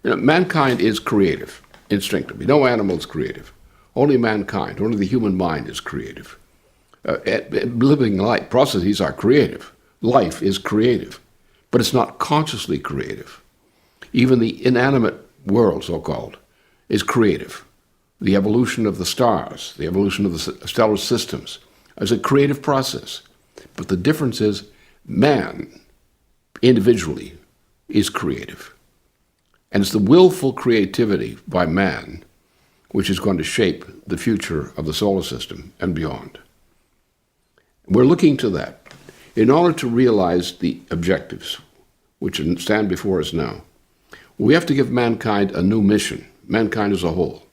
Mankind is creative, instinctively. No animal is creative. Only mankind, only the human mind is creative. Living life processes are creative. Life is creative, but it's not consciously creative. Even the inanimate world, so-called, is creative. The evolution of the stars, the evolution of the stellar systems, is a creative process. But the difference is man, individually, is creative. And it's the willful creativity by man which is going to shape the future of the solar system and beyond. We're looking to that. In order to realize the objectives which stand before us now, we have to give mankind a new mission, mankind as a whole.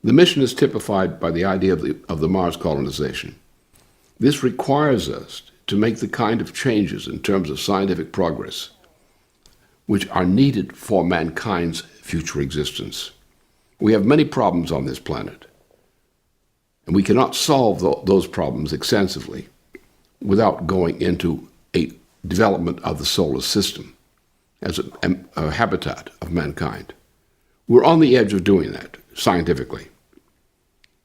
The mission is typified by the idea of the Mars colonization. This requires us to make the kind of changes in terms of scientific progress which are needed for mankind's future existence. We have many problems on this planet, and we cannot solve those problems extensively without going into a development of the solar system as a habitat of mankind. We're on the edge of doing that scientifically.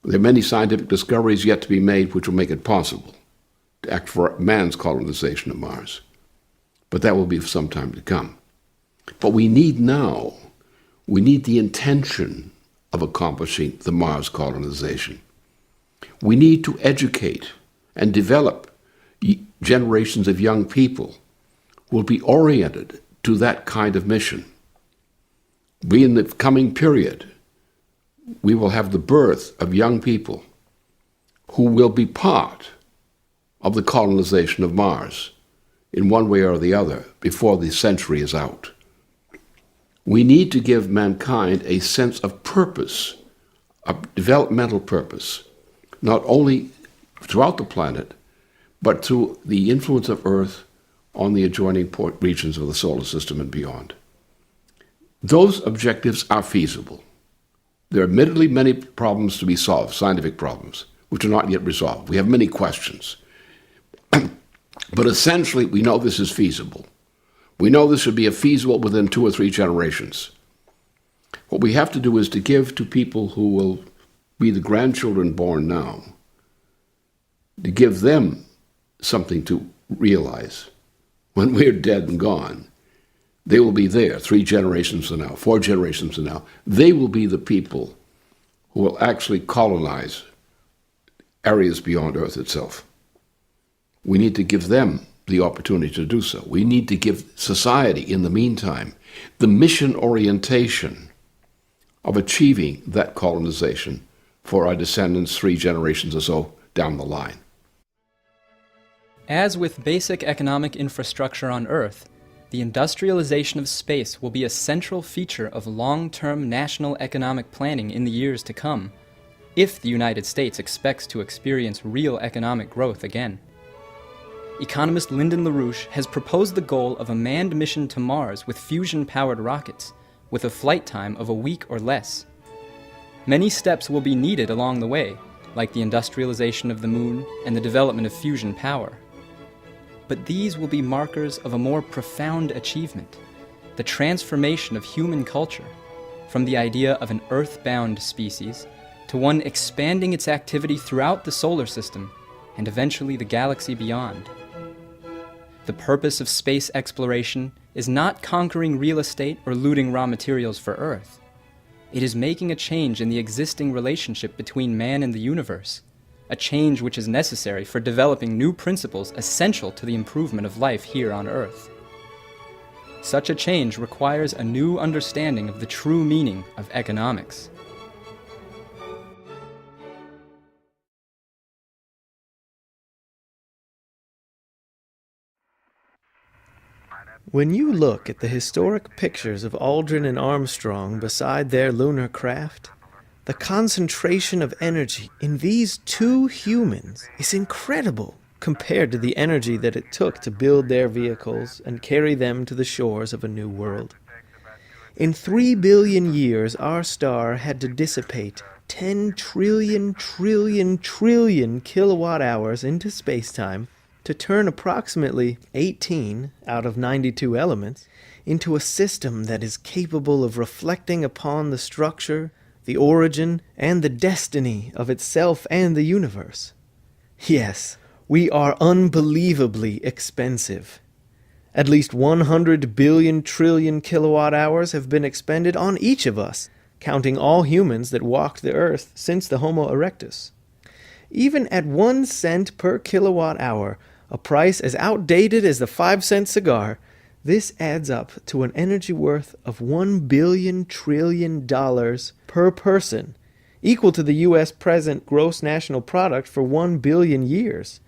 There are many scientific discoveries yet to be made which will make it possible to act for man's colonization of Mars. But that will be for some time to come. But we need the intention of accomplishing the Mars colonization. We need to educate and develop generations of young people who will be oriented to that kind of mission. In the coming period, we will have the birth of young people who will be part of the colonization of Mars in one way or the other before the century is out. We need to give mankind a sense of purpose, of developmental purpose, not only throughout the planet, but through the influence of Earth on the adjoining regions of the solar system and beyond. Those objectives are feasible. There are admittedly many problems to be solved, scientific problems, which are not yet resolved. We have many questions. But essentially, we know this is feasible. We know this should be feasible within 2 or 3 generations. What we have to do is to give to people who will be the grandchildren born now, to give them something to realize. When we're dead and gone, they will be there 3 generations from now, 4 generations from now. They will be the people who will actually colonize areas beyond Earth itself. We need to give them the opportunity to do so. We need to give society, in the meantime, the mission orientation of achieving that colonization for our descendants 3 generations or so down the line. As with basic economic infrastructure on Earth, the industrialization of space will be a central feature of long-term national economic planning in the years to come, if the United States expects to experience real economic growth again. Economist Lindona Laruша has proposed the goal of a manned mission to Mars with fusion-powered rockets, with a flight time of a week or less. Many steps will be needed along the way, like the industrialization of the Moon and the development of fusion power. But these will be markers of a more profound achievement, the transformation of human culture, from the idea of an Earth-bound species to one expanding its activity throughout the solar system and eventually the galaxy beyond. The purpose of space exploration is not conquering real estate or looting raw materials for Earth. It is making a change in the existing relationship between man and the universe, a change which is necessary for developing new principles essential to the improvement of life here on Earth. Such a change requires a new understanding of the true meaning of economics. When you look at the historic pictures of Aldrin and Armstrong beside their lunar craft, the concentration of energy in these 2 humans is incredible compared to the energy that it took to build their vehicles and carry them to the shores of a new world. In 3 billion years, our star had to dissipate 10 trillion kilowatt hours into space-time to turn approximately 18 out of 92 elements into a system that is capable of reflecting upon the structure, the origin, and the destiny of itself and the universe. Yes, we are unbelievably expensive. At least 100 billion trillion kilowatt hours have been expended on each of us, counting all humans that walked the earth since the Homo erectus. Even at 1 cent per kilowatt hour, a price as outdated as the 5-cent cigar, this adds up to an energy worth of $1 billion trillion per person, equal to the U.S. present gross national product for 1 billion years.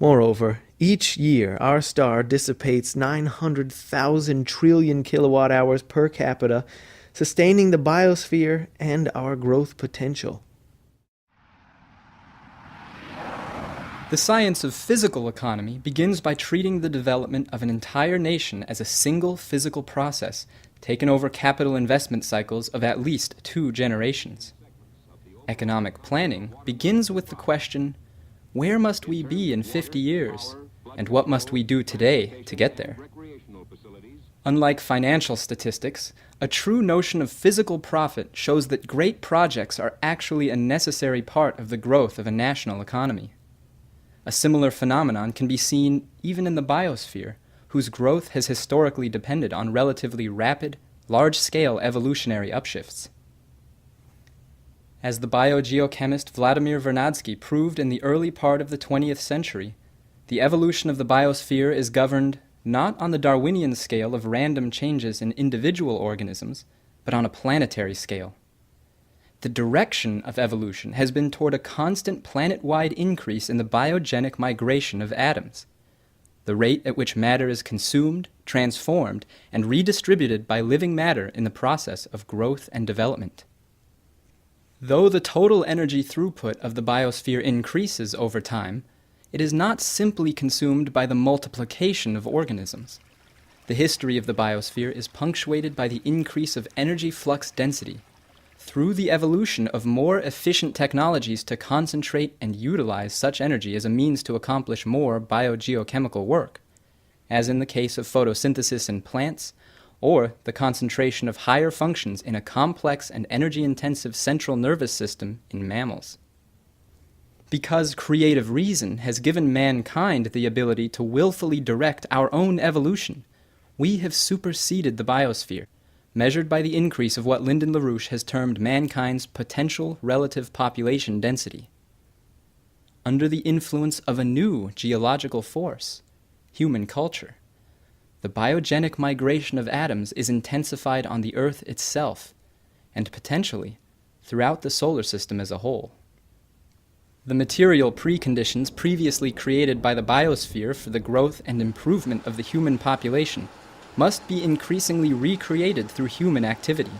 Moreover, each year our star dissipates 900,000 trillion kilowatt hours per capita, sustaining the biosphere and our growth potential. The science of physical economy begins by treating the development of an entire nation as a single physical process, taken over capital investment cycles of at least 2 generations. Economic planning begins with the question, where must we be in 50 years, and what must we do today to get there? Unlike financial statistics, a true notion of physical profit shows that great projects are actually a necessary part of the growth of a national economy. A similar phenomenon can be seen even in the biosphere, whose growth has historically depended on relatively rapid, large-scale evolutionary upshifts. As the biogeochemist Vladimir Vernadsky proved in the early part of the 20th century, the evolution of the biosphere is governed not on the Darwinian scale of random changes in individual organisms, but on a planetary scale. The direction of evolution has been toward a constant planet-wide increase in the biogenic migration of atoms, the rate at which matter is consumed, transformed, and redistributed by living matter in the process of growth and development. Though the total energy throughput of the biosphere increases over time, it is not simply consumed by the multiplication of organisms. The history of the biosphere is punctuated by the increase of energy flux density, through the evolution of more efficient technologies to concentrate and utilize such energy as a means to accomplish more biogeochemical work, as in the case of photosynthesis in plants, or the concentration of higher functions in a complex and energy-intensive central nervous system in mammals. Because creative reason has given mankind the ability to willfully direct our own evolution, we have superseded the biosphere, measured by the increase of what Lindon Larush has termed mankind's potential relative population density. Under the influence of a new geological force, human culture, the biogenic migration of atoms is intensified on the Earth itself, and potentially throughout the solar system as a whole. The material preconditions previously created by the biosphere for the growth and improvement of the human population must be increasingly recreated through human activity.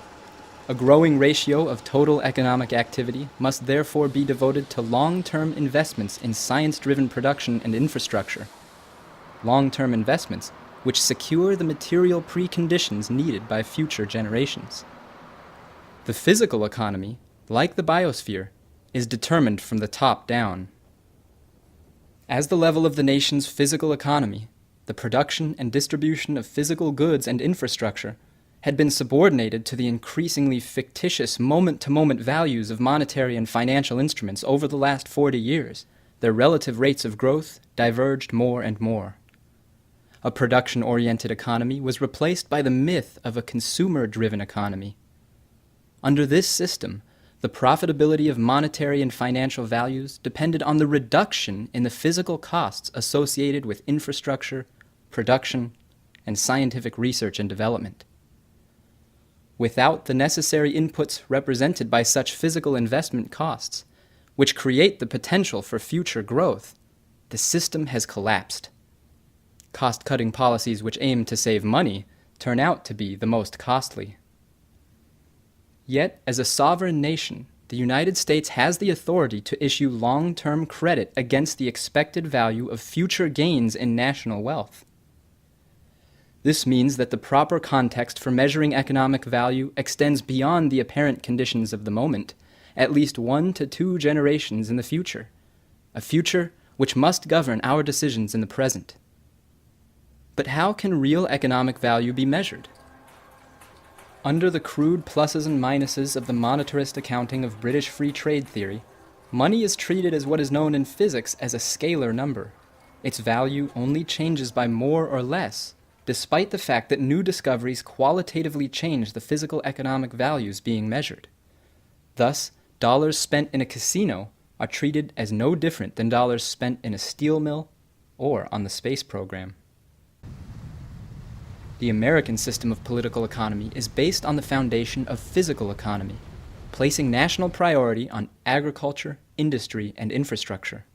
A growing ratio of total economic activity must therefore be devoted to long-term investments in science-driven production and infrastructure. Long-term investments which secure the material preconditions needed by future generations. The physical economy, like the biosphere, is determined from the top down. As the level of the nation's physical economy, the production and distribution of physical goods and infrastructure had been subordinated to the increasingly fictitious moment-to-moment values of monetary and financial instruments over the last 40 years, their relative rates of growth diverged more and more. A production-oriented economy was replaced by the myth of a consumer-driven economy. Under this system, the profitability of monetary and financial values depended on the reduction in the physical costs associated with infrastructure, production, and scientific research and development. Without the necessary inputs represented by such physical investment costs, which create the potential for future growth, the system has collapsed. Cost-cutting policies which aim to save money turn out to be the most costly. Yet, as a sovereign nation, the United States has the authority to issue long-term credit against the expected value of future gains in national wealth. This means that the proper context for measuring economic value extends beyond the apparent conditions of the moment, at least 1 to 2 generations in the future, a future which must govern our decisions in the present. But how can real economic value be measured? Under the crude pluses and minuses of the monetarist accounting of British free trade theory, money is treated as what is known in physics as a scalar number. Its value only changes by more or less, despite the fact that new discoveries qualitatively change the physical economic values being measured. Thus, dollars spent in a casino are treated as no different than dollars spent in a steel mill or on the space program. The American system of political economy is based on the foundation of physical economy, placing national priority on agriculture, industry, and infrastructure.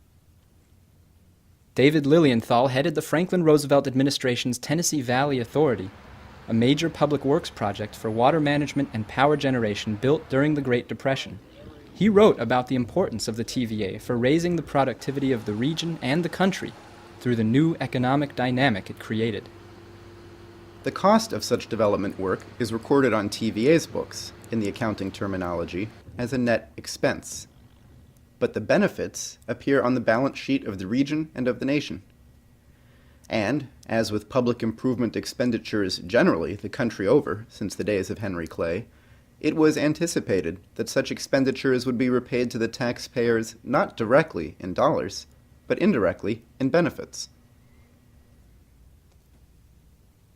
David Lilienthal headed the Franklin Roosevelt administration's Tennessee Valley Authority, a major public works project for water management and power generation built during the Great Depression. He wrote about the importance of the TVA for raising the productivity of the region and the country through the new economic dynamic it created. The cost of such development work is recorded on TVA's books, in the accounting terminology, as a net expense. But the benefits appear on the balance sheet of the region and of the nation. And, as with public improvement expenditures generally the country over since the days of Henry Clay, it was anticipated that such expenditures would be repaid to the taxpayers not directly in dollars, but indirectly in benefits.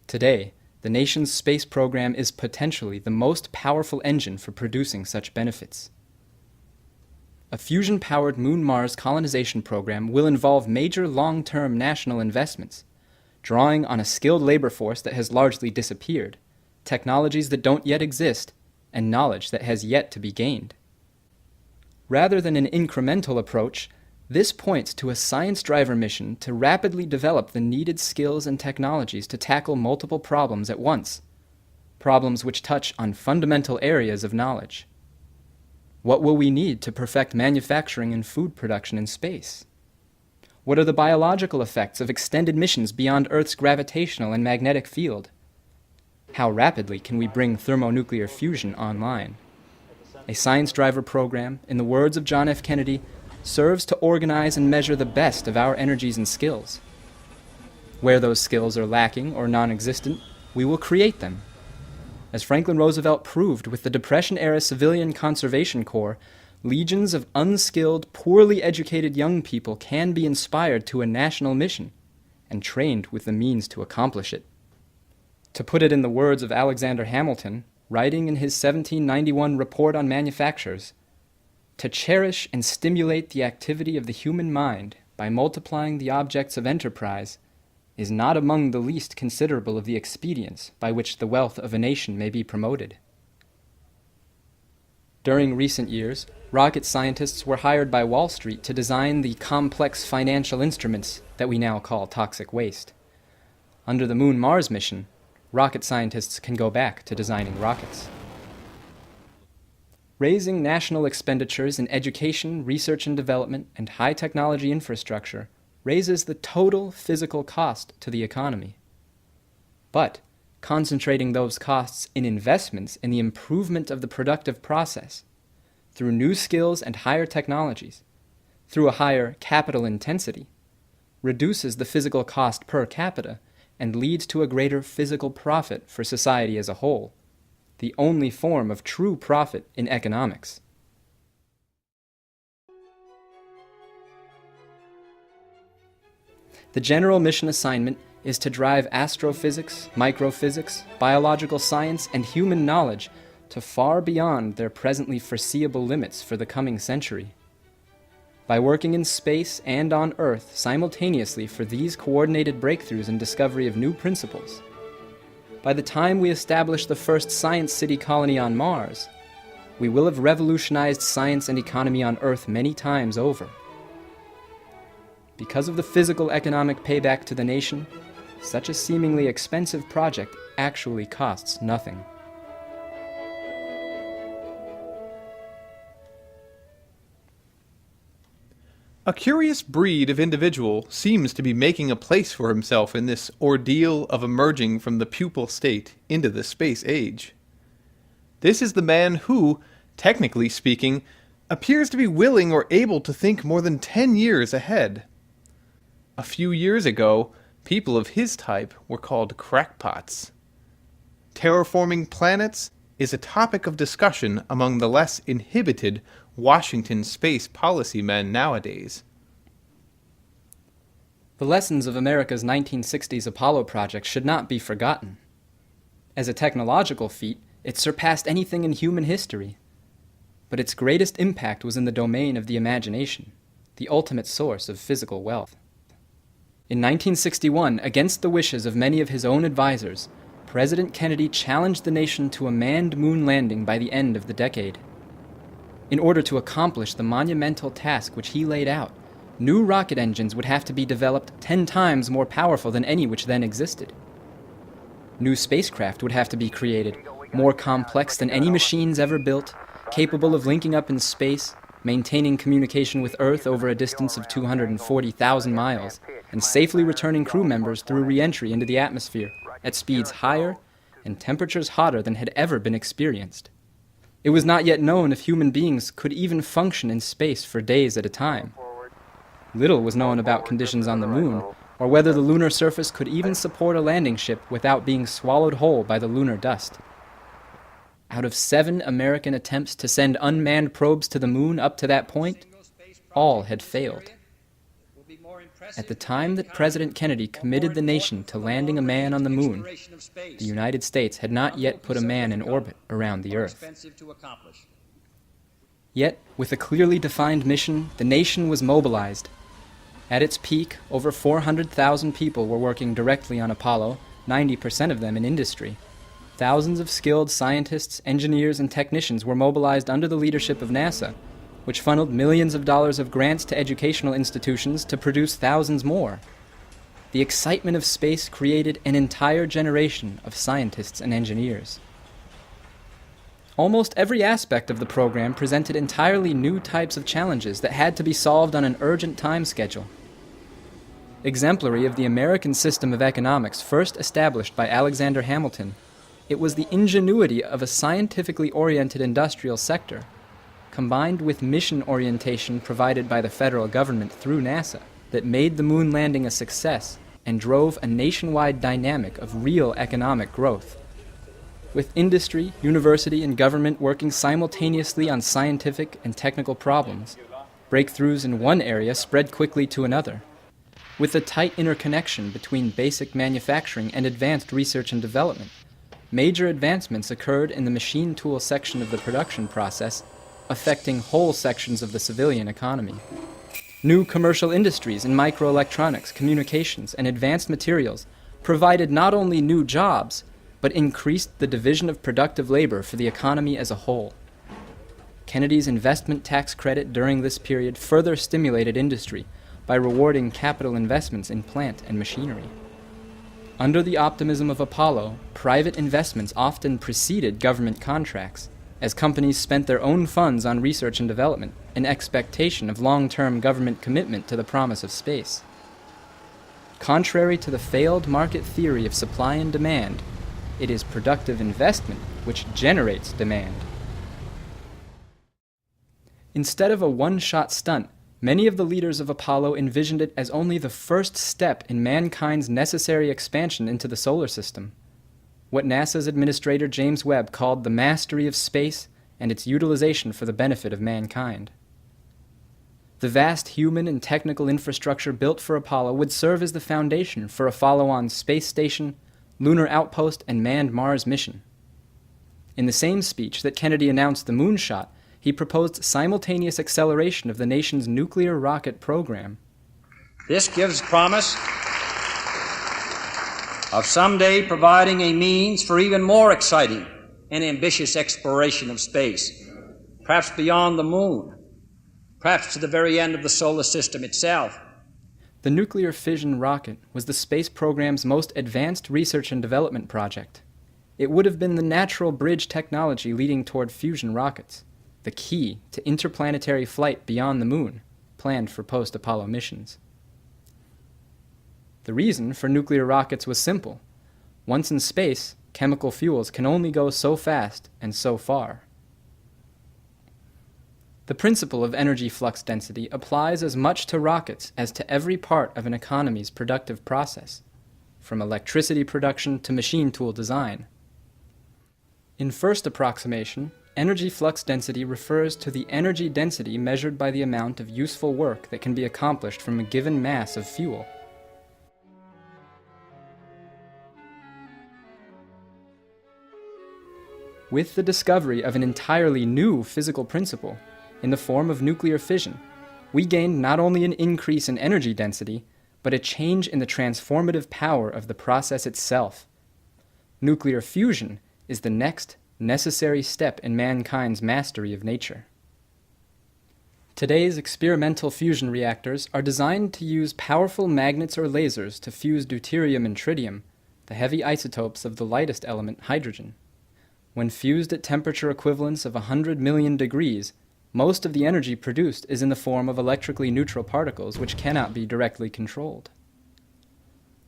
Today, the nation's space program is potentially the most powerful engine for producing such benefits. A fusion-powered Moon-Mars colonization program will involve major long-term national investments, drawing on a skilled labor force that has largely disappeared, technologies that don't yet exist, and knowledge that has yet to be gained. Rather than an incremental approach, this points to a science driver mission to rapidly develop the needed skills and technologies to tackle multiple problems at once, problems which touch on fundamental areas of knowledge. What will we need to perfect manufacturing and food production in space? What are the biological effects of extended missions beyond Earth's gravitational and magnetic field? How rapidly can we bring thermonuclear fusion online? A science driver program, in the words of John F. Kennedy, serves to organize and measure the best of our energies and skills. Where those skills are lacking or non-existent, we will create them. As Franklin Roosevelt proved with the Depression-era Civilian Conservation Corps, legions of unskilled, poorly educated young people can be inspired to a national mission and trained with the means to accomplish it. To put it in the words of Alexander Hamilton, writing in his 1791 Report on Manufactures, to cherish and stimulate the activity of the human mind by multiplying the objects of enterprise is not among the least considerable of the expedients by which the wealth of a nation may be promoted. During recent years, rocket scientists were hired by Wall Street to design the complex financial instruments that we now call toxic waste. Under the Moon-Mars mission, rocket scientists can go back to designing rockets. Raising national expenditures in education, research and development, and high-technology infrastructure raises the total physical cost to the economy. But concentrating those costs in investments in the improvement of the productive process, through new skills and higher technologies, through a higher capital intensity, reduces the physical cost per capita and leads to a greater physical profit for society as a whole, the only form of true profit in economics. The general mission assignment is to drive astrophysics, microphysics, biological science, and human knowledge to far beyond their presently foreseeable limits for the coming century. By working in space and on Earth simultaneously for these coordinated breakthroughs and discovery of new principles, by the time we establish the first science city colony on Mars, we will have revolutionized science and economy on Earth many times over. Because of the physical economic payback to the nation, such a seemingly expensive project actually costs nothing. A curious breed of individual seems to be making a place for himself in this ordeal of emerging from the pupil state into the space age. This is the man who, technically speaking, appears to be willing or able to think more than 10 years ahead. A few years ago, People of his type were called crackpots. Terraforming planets is a topic of discussion among the less inhibited Washington space policy men nowadays. The lessons of America's 1960s Apollo project should not be forgotten. As a technological feat, it surpassed anything in human history. But its greatest impact was in the domain of the imagination, the ultimate source of physical wealth. In 1961, against the wishes of many of his own advisors, President Kennedy challenged the nation to a manned moon landing by the end of the decade. In order to accomplish the monumental task which he laid out, new rocket engines would have to be developed 10 times more powerful than any which then existed. New spacecraft would have to be created, more complex than any machines ever built, capable of linking up in space, maintaining communication with Earth over a distance of 240,000 miles, and safely returning crew members through re-entry into the atmosphere at speeds higher and temperatures hotter than had ever been experienced. It was not yet known if human beings could even function in space for days at a time. Little was known about conditions on the moon, or whether the lunar surface could even support a landing ship without being swallowed whole by the lunar dust. Out of 7 American attempts to send unmanned probes to the moon up to that point, all had failed. At the time that President Kennedy committed the nation to landing a man on the moon, the United States had not yet put a man in orbit around the Earth. Yet, with a clearly defined mission, the nation was mobilized. At its peak, over 400,000 people were working directly on Apollo, 90% of them in industry. Thousands of skilled scientists, engineers, and technicians were mobilized under the leadership of NASA, which funneled millions of dollars of grants to educational institutions to produce thousands more. The excitement of space created an entire generation of scientists and engineers. Almost every aspect of the program presented entirely new types of challenges that had to be solved on an urgent time schedule. Exemplary of the American system of economics first established by Alexander Hamilton, it was the ingenuity of a scientifically oriented industrial sector, combined with mission orientation provided by the federal government through NASA, that made the moon landing a success and drove a nationwide dynamic of real economic growth. With industry, university, and government working simultaneously on scientific and technical problems, breakthroughs in one area spread quickly to another. With a tight interconnection between basic manufacturing and advanced research and development, major advancements occurred in the machine tool section of the production process, affecting whole sections of the civilian economy. New commercial industries in microelectronics, communications, and advanced materials provided not only new jobs, but increased the division of productive labor for the economy as a whole. Kennedy's investment tax credit during this period further stimulated industry by rewarding capital investments in plant and machinery. Under the optimism of Apollo, private investments often preceded government contracts, as companies spent their own funds on research and development in expectation of long-term government commitment to the promise of space. Contrary to the failed market theory of supply and demand, it is productive investment which generates demand. Instead of a one-shot stunt, many of the leaders of Apollo envisioned it as only the first step in mankind's necessary expansion into the solar system. What NASA's administrator James Webb called the mastery of space and its utilization for the benefit of mankind. The vast human and technical infrastructure built for Apollo would serve as the foundation for a follow-on space station, lunar outpost, and manned Mars mission. In the same speech that Kennedy announced the moonshot, he proposed simultaneous acceleration of the nation's nuclear rocket program. This gives promise of someday providing a means for even more exciting and ambitious exploration of space, perhaps beyond the moon, perhaps to the very end of the solar system itself. The nuclear fission rocket was the space program's most advanced research and development project. It would have been the natural bridge technology leading toward fusion rockets, the key to interplanetary flight beyond the moon, planned for post-Apollo missions. The reason for nuclear rockets was simple. Once in space, chemical fuels can only go so fast and so far. The principle of energy flux density applies as much to rockets as to every part of an economy's productive process. from electricity production to machine tool design. In first approximation, energy flux density refers to the energy density measured by the amount of useful work that can be accomplished from a given mass of fuel. With the discovery of an entirely new physical principle, in the form of nuclear fission, we gained not only an increase in energy density, but a change in the transformative power of the process itself. Nuclear fusion is the next necessary step in mankind's mastery of nature. Today's experimental fusion reactors are designed to use powerful magnets or lasers to fuse deuterium and tritium, the heavy isotopes of the lightest element, hydrogen. When fused at temperature equivalents of 100 million degrees, most of the energy produced is in the form of electrically neutral particles which cannot be directly controlled.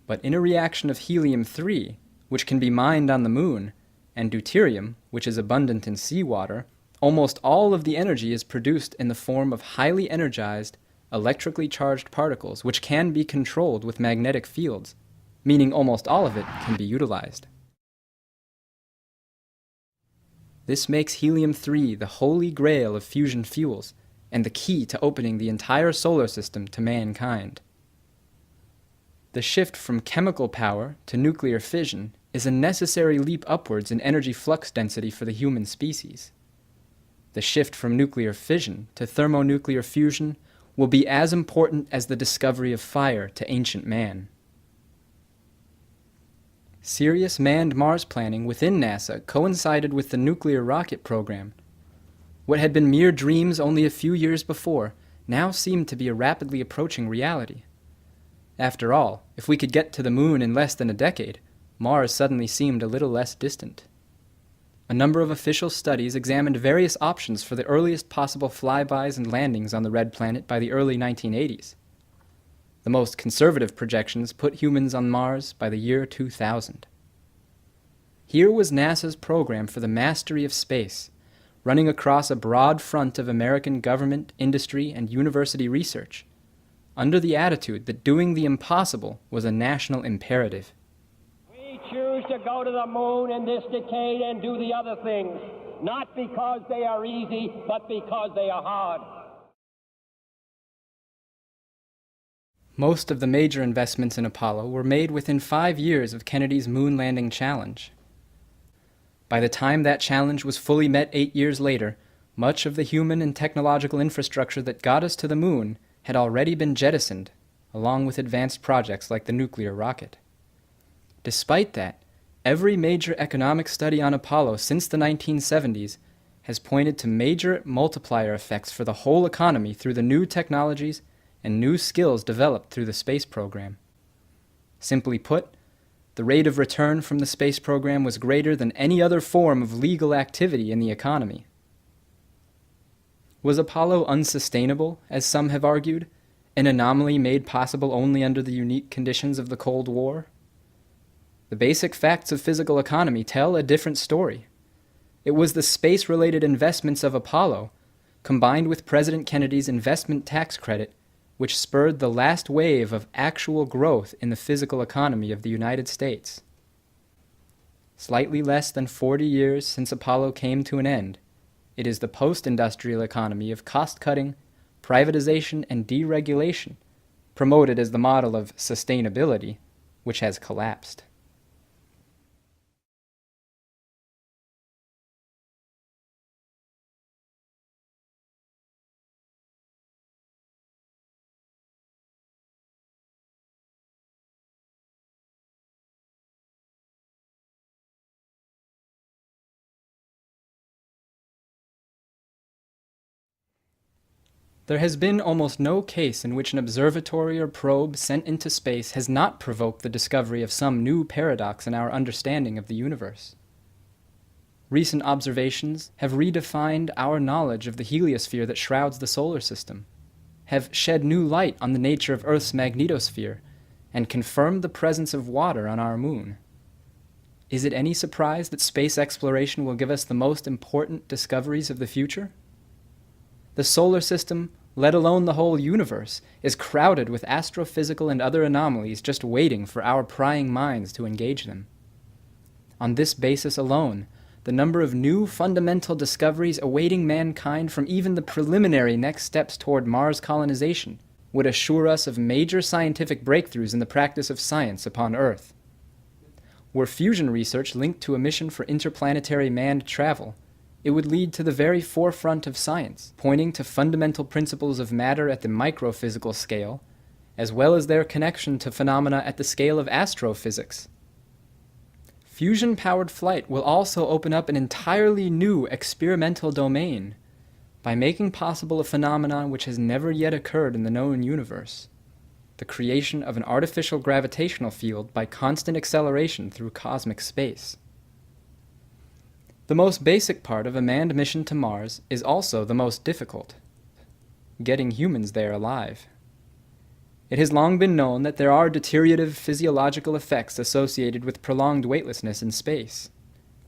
But in a reaction of helium-3, which can be mined on the moon, and deuterium, which is abundant in seawater, almost all of the energy is produced in the form of highly energized, electrically charged particles which can be controlled with magnetic fields, meaning almost all of it can be utilized. This makes helium-3 the holy grail of fusion fuels and the key to opening the entire solar system to mankind. The shift from chemical power to nuclear fission is a necessary leap upwards in energy flux density for the human species. The shift from nuclear fission to thermonuclear fusion will be as important as the discovery of fire to ancient man. Serious manned Mars planning within NASA coincided with the nuclear rocket program. What had been mere dreams only a few years before now seemed to be a rapidly approaching reality. After all, if we could get to the moon in less than a decade, Mars suddenly seemed a little less distant. A number of official studies examined various options for the earliest possible flybys and landings on the red planet by the early 1980s. The most conservative projections put humans on Mars by the year 2000. Here was NASA's program for the mastery of space, running across a broad front of American government, industry, and university research, under the attitude that doing the impossible was a national imperative. We choose to go to the moon in this decade and do the other things, not because they are easy, but because they are hard. Most of the major investments in Apollo were made within 5 years of Kennedy's moon landing challenge. By the time that challenge was fully met 8 years later, much of the human and technological infrastructure that got us to the moon had already been jettisoned, along with advanced projects like the nuclear rocket. Despite that, every major economic study on Apollo since the 1970s has pointed to major multiplier effects for the whole economy through the new technologies and new skills developed through the space program. Simply put, the rate of return from the space program was greater than any other form of legal activity in the economy. Was Apollo unsustainable, as some have argued, an anomaly made possible only under the unique conditions of the Cold War? The basic facts of physical economy tell a different story. It was the space-related investments of Apollo, combined with President Kennedy's investment tax credit, which spurred the last wave of actual growth in the physical economy of the United States. Slightly less than 40 years since Apollo came to an end, it is the post-industrial economy of cost-cutting, privatization, and deregulation, promoted as the model of sustainability, which has collapsed. There has been almost no case in which an observatory or probe sent into space has not provoked the discovery of some new paradox in our understanding of the universe. Recent observations have redefined our knowledge of the heliosphere that shrouds the solar system, have shed new light on the nature of Earth's magnetosphere, and confirmed the presence of water on our moon. Is it any surprise that space exploration will give us the most important discoveries of the future? The solar system let alone the whole universe, is crowded with astrophysical and other anomalies just waiting for our prying minds to engage them. On this basis alone, the number of new fundamental discoveries awaiting mankind from even the preliminary next steps toward Mars colonization would assure us of major scientific breakthroughs in the practice of science upon Earth. Were fusion research linked to a mission for interplanetary manned travel, it would lead to the very forefront of science, pointing to fundamental principles of matter at the microphysical scale, as well as their connection to phenomena at the scale of astrophysics. Fusion-powered flight will also open up an entirely new experimental domain by making possible a phenomenon which has never yet occurred in the known universe: the creation of an artificial gravitational field by constant acceleration through cosmic space. The most basic part of a manned mission to Mars is also the most difficult: getting humans there alive. It has long been known that there are deteriorative physiological effects associated with prolonged weightlessness in space.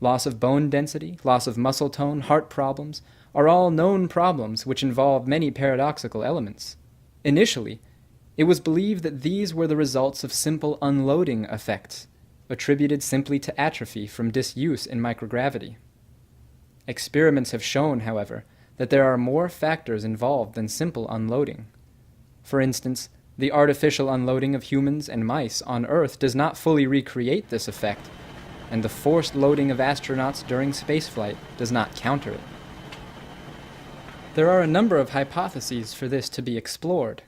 Loss of bone density, loss of muscle tone, heart problems are all known problems which involve many paradoxical elements. Initially, it was believed that these were the results of simple unloading effects, attributed simply to atrophy from disuse in microgravity. Experiments have shown, however, that there are more factors involved than simple unloading. For instance, the artificial unloading of humans and mice on Earth does not fully recreate this effect, and the forced loading of astronauts during spaceflight does not counter it. There are a number of hypotheses for this to be explored.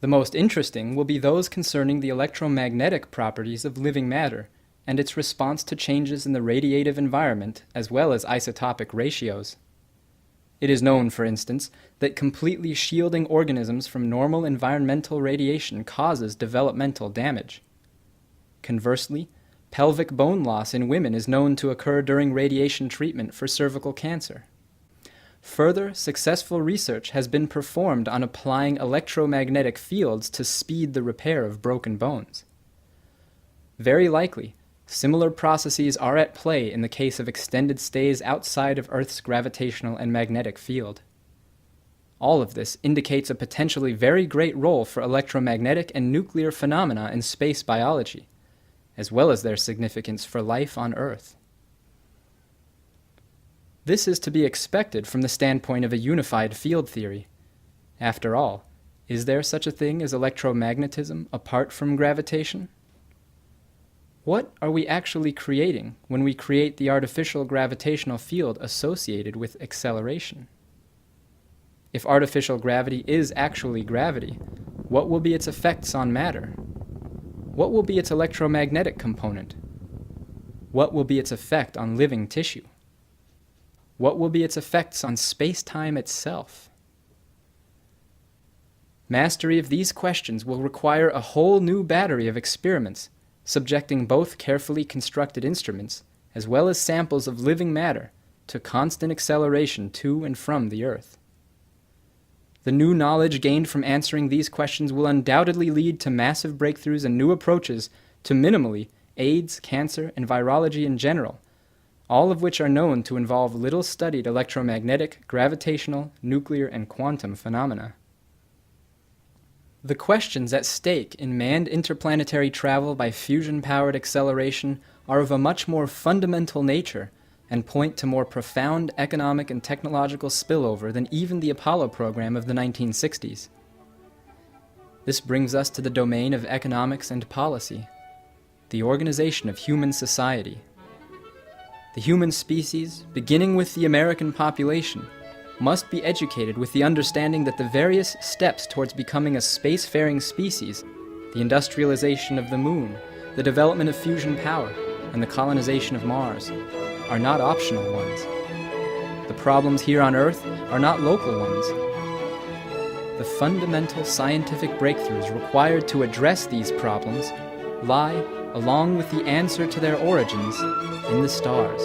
The most interesting will be those concerning the electromagnetic properties of living matter and its response to changes in the radiative environment as well as isotopic ratios. It is known, for instance, that completely shielding organisms from normal environmental radiation causes developmental damage. Conversely, pelvic bone loss in women is known to occur during radiation treatment for cervical cancer. Further, successful research has been performed on applying electromagnetic fields to speed the repair of broken bones. Very likely, similar processes are at play in the case of extended stays outside of Earth's gravitational and magnetic field. All of this indicates a potentially very great role for electromagnetic and nuclear phenomena in space biology, as well as their significance for life on Earth. This is to be expected from the standpoint of a unified field theory. After all, is there such a thing as electromagnetism apart from gravitation? What are we actually creating when we create the artificial gravitational field associated with acceleration? If artificial gravity is actually gravity, what will be its effects on matter? What will be its electromagnetic component? What will be its effect on living tissue? What will be its effects on space-time itself? Mastery of these questions will require a whole new battery of experiments, subjecting both carefully constructed instruments as well as samples of living matter to constant acceleration to and from the Earth. The new knowledge gained from answering these questions will undoubtedly lead to massive breakthroughs and new approaches to minimally AIDS, cancer, and virology in general, all of which are known to involve little-studied electromagnetic, gravitational, nuclear, and quantum phenomena. The questions at stake in manned interplanetary travel by fusion-powered acceleration are of a much more fundamental nature and point to more profound economic and technological spillover than even the Apollo program of the 1960s. This brings us to the domain of economics and policy, the organization of human society. The human species, beginning with the American population, must be educated with the understanding that the various steps towards becoming a spacefaring species, the industrialization of the moon, the development of fusion power, and the colonization of Mars, are not optional ones. The problems here on Earth are not local ones. The fundamental scientific breakthroughs required to address these problems lie, along with the answer to their origins, in the stars.